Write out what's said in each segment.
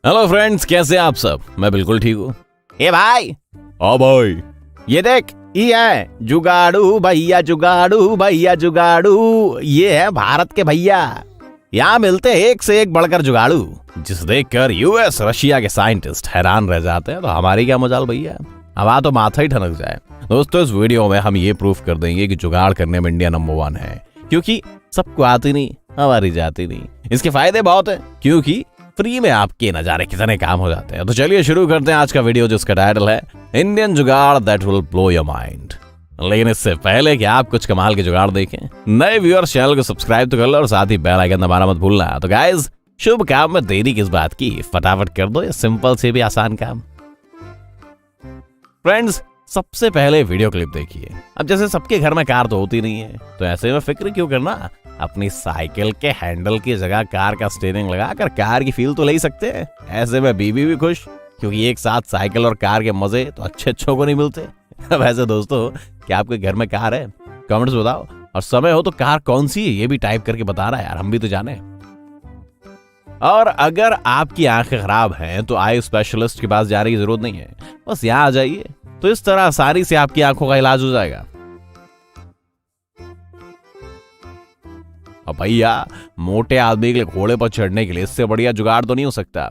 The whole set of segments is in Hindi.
हेलो फ्रेंड्स, कैसे आप सब? मैं बिल्कुल ठीक हूँ। ए भाई, हाँ भाई, ये देख, ये है जुगाड़ू भैया, जुगाड़ू भैया, जुगाड़ू। ये है भारत के भैया। यहाँ मिलते हैं एक से एक बढ़कर जुगाड़ू, जिसे देखकर यूएस रशिया के साइंटिस्ट हैरान रह जाते हैं। तो हमारी क्या मजाल भैया, हमारा तो माथा ही ठनक जाए। दोस्तों, इस वीडियो में हम ये प्रूफ कर देंगे कि जुगाड़ करने में इंडिया नंबर 1 है, क्योंकि सबको आती नहीं, हमारी जाती नहीं। इसके फायदे बहुत है, क्योंकि फ्री में आपके न जाने कितने काम हो जाते हैं। तो चलिए शुरू करते हैं आज का वीडियो, जिसका टाइटल है इंडियन जुगाड़ that will blow your mind. लेकिन इससे पहले कि आप कुछ कमाल के जुगाड़ देखें, नए व्यूअर्स चैनल को सब्सक्राइब तो कर लो और साथ ही बेल आइकन दबाना मत भूलना। तो गाइस, शुभ काम में देरी किस बात की, फटाफट कर दो ये सिंपल से भी आसान काम। फ्रेंड्स, सबसे पहले वीडियो क्लिप देखिए। अब जैसे सबके घर में कार तो होती नहीं है, तो ऐसे में फिक्र क्यों करना, अपनी साइकिल के हैंडल की जगह कार का स्टीयरिंग लगाकर कार की फील तो ले ही सकते हैं। ऐसे में बीवी भी खुश, क्योंकि एक साथ साइकिल और कार के मजे तो अच्छों को नहीं मिलते। वैसे दोस्तों, क्या आपके घर में कार है? कमेंट्स बताओ, और समय हो तो कार कौन सी है ये भी टाइप करके बताना यार, हम भी तो जाने। और अगर आपकी आंखें खराब हैं तो आई स्पेशलिस्ट के पास जाने की जरूरत नहीं है, बस यहाँ आ जाइए, तो इस तरह आसानी से आपकी आंखों का इलाज हो जाएगा। अब भैया, मोटे आदमी के लिए घोड़े पर चढ़ने के लिए इससे बढ़िया जुगाड़ तो नहीं हो सकता।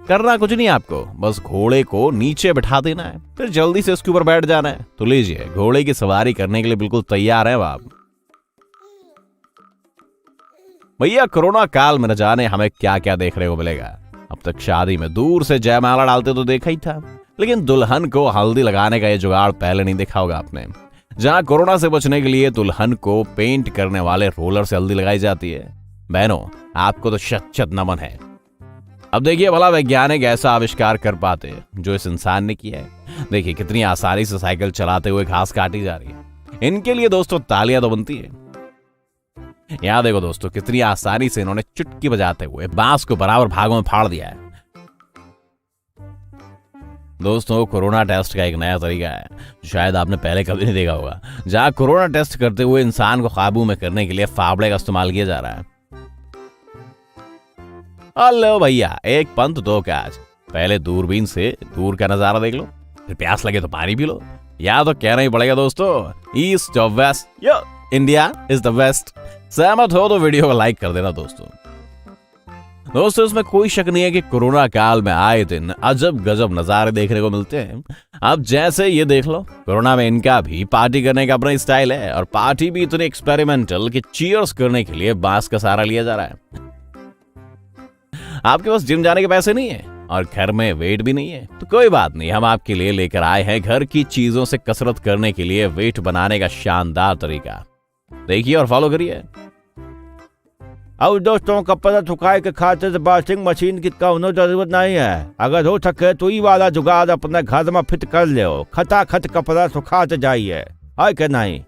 करना कुछ नहीं आपको, बस घोड़े को नीचे बैठा देना है, फिर जल्दी से उसके ऊपर बैठ जाना है। तो लीजिए, घोड़े की सवारी करने के लिए बिल्कुल तैयार है आप। भैया, कोरोना काल में न जाने हमें क्या क्या देखने को मिलेगा। अब तक शादी में दूर से जयमाला डालते तो देखा ही था, लेकिन दुल्हन को हल्दी लगाने का ये जुगाड़ पहले नहीं देखा होगा आपने। जहां कोरोना से बचने के लिए दुल्हन को पेंट करने वाले रोलर से हल्दी लगाई जाती है। बहनों, आपको तो शत नमन है। अब देखिए भला वैज्ञानिक ऐसा आविष्कार कर पाते जो इस इंसान ने किया है। देखिए कितनी आसानी से साइकिल चलाते हुए घास काटी जा रही है। इनके लिए दोस्तों तालियां तो बनती है। यहां देखो दोस्तों, कितनी आसानी से इन्होंने चुटकी बजाते हुए बांस को बराबर भागों में फाड़ दिया है। दोस्तों, कोरोना टेस्ट का एक नया तरीका है, शायद आपने पहले कभी नहीं देखा होगा, जहां कोरोना टेस्ट करते हुए इंसान को काबू में करने के लिए फावड़े का इस्तेमाल किया जा रहा है। हेलो भैया, एक पंथ दो काज। पहले दूरबीन से दूर का नजारा देख लो, फिर प्यास लगे तो पानी पी लो। या तो कहना ही पड़ेगा दोस्तों, ईस्ट और west, yo India is the west. सहमत हो तो वीडियो को लाइक कर देना दोस्तों। इसमें कोई शक नहीं है कि कोरोना काल में आए दिन अजब गजब नजारे देखने को मिलते हैं। अब जैसे ये देख लो, कोरोना में इनका भी पार्टी करने का अपना स्टाइल है, और पार्टी भी इतनी एक्सपेरिमेंटल कि चीयर्स करने के लिए बांस का सहारा लिया जा रहा है। आपके पास जिम जाने के पैसे नहीं है और घर में वेट भी नहीं है, तो कोई बात नहीं, हम आपके लिए लेकर आए हैं घर की चीजों से कसरत करने के लिए वेट बनाने का शानदार तरीका। देखिए और फॉलो करिए। अब दोस्तों, कपड़ा सुखाए के खातिर वॉशिंग मशीन की कौनो जरूरत नहीं है। अगर हो सके तो ये वाला जुगाड़ अपने घर में फिट कर ले, खटाखट कपड़ा सुखाते जाइए, है कि नहीं?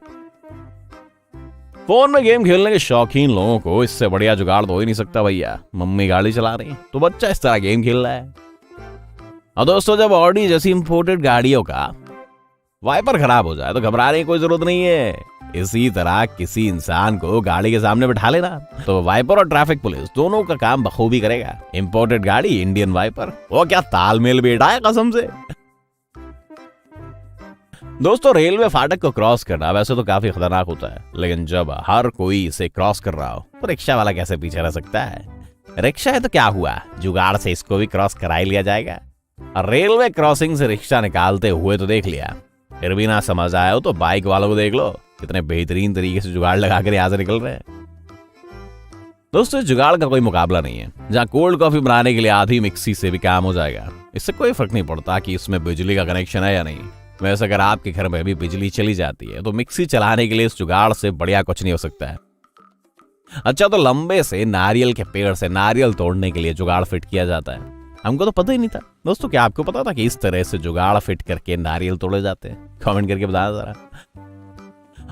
फोन में गेम खेलने के शौकीन लोगों को इससे बढ़िया जुगाड़ तो हो ही नहीं सकता भैया। मम्मी गाड़ी चला रही तो बच्चा इस तरह गेम खेल रहा है। और दोस्तों, जब ऑडी जैसी इंपोर्टेड गाड़ियों का वाइपर खराब हो जाए तो घबराने की कोई जरूरत नहीं है। इसी तरह किसी इंसान को गाड़ी के सामने बैठा लेना, तो वाइपर और ट्रैफिक पुलिस दोनों का काम बखूबी करेगा। इंपोर्टेड गाड़ी, इंडियन वाइपर, वो क्या तालमेल बैठा है कसम से। दोस्तों, रेलवे फाटक को क्रॉस करना वैसे तो काफी खतरनाक होता है, लेकिन जब हर कोई इसे क्रॉस कर रहा हो तो रिक्शा वाला कैसे पीछे रह सकता है? रिक्शा है तो क्या हुआ, जुगाड़ से इसको भी क्रॉस करा ही लिया जाएगा। और रेलवे क्रॉसिंग से रिक्शा निकालते हुए तो देख लिया, फिर भी ना समझ आया हो तो बाइक वालों को देख लो, कितने बेहतरीन तरीके से जुगाड़ लगाकर यहाँ से निकल रहे हैं। दोस्तों, इस जुगाड़ का कोई मुकाबला नहीं है। जहाँ कोल्ड कॉफी बनाने के लिए आधी मिक्सी से भी काम हो जाएगा। इससे कोई फर्क नहीं पड़ता कि इसमें बिजली का कनेक्शन है या नहीं। वैसे अगर आपके घर में भी बिजली चली जाती है तो मिक्सी चलाने के लिए इस जुगाड़ से बढ़िया कुछ नहीं हो सकता है। अच्छा, तो लंबे से नारियल के पेड़ से नारियल तोड़ने के लिए जुगाड़ फिट किया जाता है। हमको तो पता ही नहीं था। दोस्तों, क्या आपको पता था कि इस तरह से जुगाड़ फिट करके नारियल तोड़े जाते हैं? कमेंट करके बताना जरा।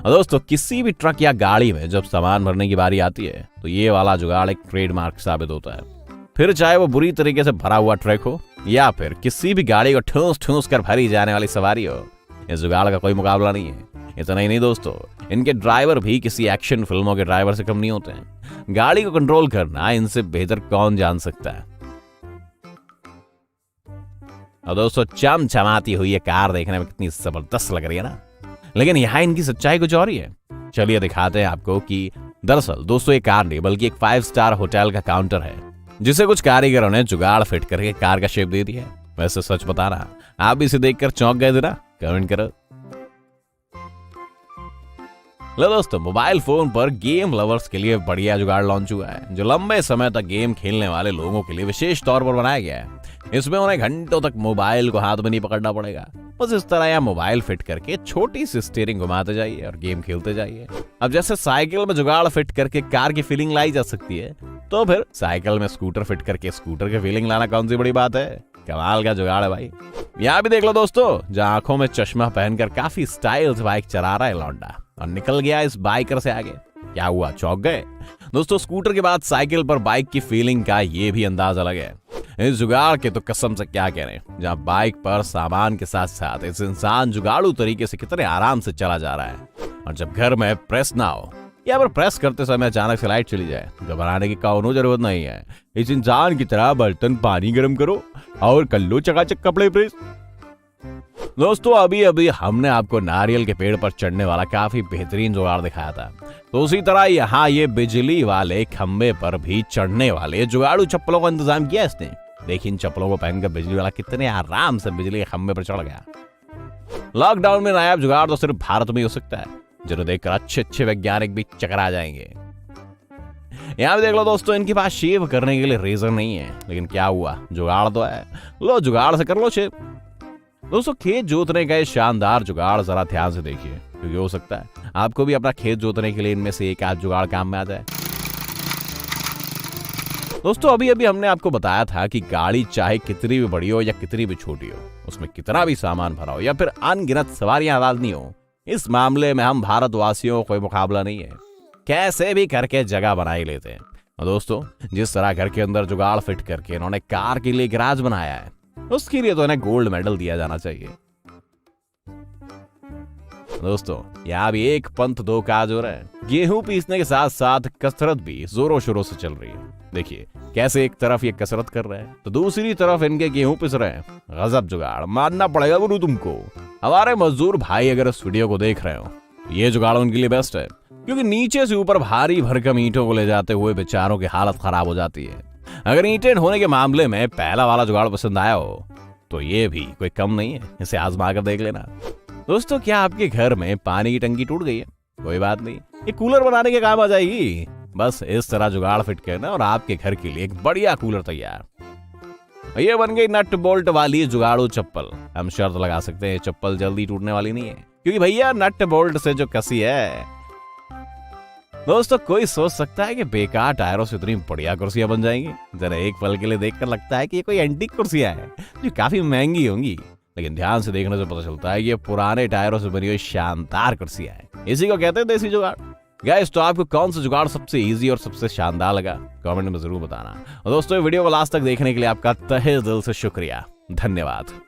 दोस्तों, किसी भी ट्रक या गाड़ी में जब सामान भरने की बारी आती है तो ये वाला जुगाड़ एक ट्रेडमार्क साबित होता है। फिर चाहे वो बुरी तरीके से भरा हुआ ट्रक हो या फिर किसी भी गाड़ी को ठूस कर भरी जाने वाली सवारी हो, इस जुगाड़ का कोई मुकाबला नहीं है। इतना ही नहीं दोस्तों, इनके ड्राइवर भी किसी एक्शन फिल्मों के ड्राइवर से कम नहीं होते हैं। गाड़ी को कंट्रोल करना इनसे बेहतर कौन जान सकता है। और दोस्तों चमचमाती हुई ये कार देखने में कितनी जबरदस्त लग रही है ना। लेकिन यहाँ इनकी सच्चाई कुछ और ही है। चलिए दिखाते हैं आपको कि दरअसल दोस्तों ये कार नहीं बल्कि एक 5 स्टार होटल का काउंटर है, जिसे कुछ कारीगरों ने जुगाड़ फिट करके कार का शेप दे दिया है। वैसे सच बताना, आप भी इसे देखकर चौंक गए थे ना? कमेंट करो। लो दोस्तों, मोबाइल फोन पर गेम लवर्स के लिए बढ़िया जुगाड़ लॉन्च हुआ है, जो लंबे समय तक गेम खेलने वाले लोगों के लिए विशेष तौर पर बनाया गया है। इसमें उन्हें घंटों तक मोबाइल को हाथ में नहीं पकड़ना पड़ेगा। बस इस तरह यह मोबाइल फिट करके छोटी सी स्टीयरिंग घुमाते जाइए और गेम खेलते जाइए। अब जैसे साइकिल में जुगाड़ फिट करके कार की फीलिंग लाई जा सकती है, तो फिर साइकिल में स्कूटर फिट करके स्कूटर की फीलिंग लाना कौन सी बड़ी बात है। कमाल का जुगाड़ है भाई। यहाँ भी देख लो दोस्तों, जहाँ आंखों में चश्मा पहनकर काफी स्टाइल से बाइक चला रहा है लौंडा, और निकल गया इस बाइकर से आगे। क्या हुआ, चौंक गए? दोस्तों स्कूटर के बाद साइकिल पर बाइक की फीलिंग का ये भी अंदाज अलग है। इस जुगाड़ के तो कसम से क्या कह रहे हैं, जहाँ बाइक पर सामान के साथ साथ इस इंसान जुगाड़ू तरीके से कितने आराम से चला जा रहा है। और जब घर में प्रेस ना हो या फिर प्रेस करते समय अचानक से लाइट चली जाए, घबराने की कौनो जरूरत नहीं है। इस इंसान की तरह बर्तन पानी गर्म करो और कर लो चकाचक कपड़े प्रेस। दोस्तों अभी अभी हमने आपको नारियल के पेड़ पर चढ़ने वाला काफी बेहतरीन जुगाड़ दिखाया था, तो उसी तरह यहाँ ये बिजली वाले खंबे पर भी चढ़ने वाले जुगाड़ू चप्पलों का इंतजाम किया इसने। देखिए इन चप्पलों को पहनकर बिजली वाला कितने आराम से बिजली के खंबे पर चढ़ गया। लॉकडाउन में नायाब जुगाड़ तो सिर्फ भारत में ही हो सकता है, जिन्हें देखकर अच्छे अच्छे वैज्ञानिक भी चकरा जाएंगे। यहाँ भी देख लो दोस्तों, इनके पास शेव करने के लिए रेजर नहीं है, लेकिन क्या हुआ, जुगाड़ तो है। लो जुगाड़ से कर लो शेव। दोस्तों खेत जोतने का ये शानदार जुगाड़ जरा ध्यान से देखिए, क्योंकि हो सकता है आपको भी अपना खेत जोतने के लिए इनमें से एक आध जुगाड़ काम में आ जाए। दोस्तों अभी अभी हमने आपको बताया था कि गाड़ी चाहे कितनी भी बड़ी हो या कितनी भी छोटी हो, उसमें कितना भी सामान भरा हो या फिर अनगिनत सवारियां डालनी हो, इस मामले में हम भारतवासियों कोई मुकाबला नहीं है। कैसे भी करके जगह बना ही लेते हैं। और दोस्तों जिस तरह घर के अंदर जुगाड़ फिट करके इन्होंने कार के लिए गैराज बनाया है, उसके लिए तो इन्हें गोल्ड मेडल दिया जाना चाहिए। दोस्तों यहाँ भी एक पंथ दो काज हो रहे हैं। गेहूं पीसने के साथ साथ कसरत भी जोरों शोरों से चल रही है। देखिए कैसे एक तरफ ये कसरत कर रहे हैं तो दूसरी तरफ इनके गेहूं पिस रहे हैं। गजब जुगाड़, मानना पड़ेगा गुरु तुमको। हमारे मजदूर भाई अगर इस वीडियो को देख रहे हो, ये जुगाड़ उनके लिए बेस्ट है, क्योंकि नीचे से ऊपर भारी भरकम ईंटों को ले जाते हुए बेचारों की हालत खराब हो जाती है। अगर ईंटें ढोने के मामले में पहला वाला जुगाड़ पसंद आया हो तो ये भी कोई कम नहीं है, इसे आजमा कर देख लेना। दोस्तों क्या आपके घर में पानी की टंकी टूट गई है? कोई बात नहीं, ये कूलर बनाने के काम आ जाएगी। बस इस तरह जुगाड़ फिट करना और आपके घर के लिए एक बढ़िया कूलर तैयार। ये बन गई नट बोल्ट वाली जुगाड़ू चप्पल। हम शर्त लगा सकते हैं चप्पल जल्दी टूटने वाली नहीं है, क्योंकि भैया नट बोल्ट से जो कसी है। दोस्तों कोई सोच सकता है कि बेकार टायरों से इतनी बढ़िया कुर्सियां बन जाएंगी। जरा एक पल के लिए देखकर लगता है कि ये कोई एंटीक कुर्सियां हैं जो काफी महंगी होंगी, लेकिन ध्यान से देखने से पता चलता है कि ये पुराने टायरों से बनी हुई शानदार कुर्सियां हैं। इसी को कहते हैं देसी जुगाड़। गाइस तो आपको कौन सा जुगाड़ सबसे इजी और सबसे शानदार लगा, कमेंट में जरूर बताना। और दोस्तों वीडियो को लास्ट तक देखने के लिए आपका तहे दिल से शुक्रिया, धन्यवाद।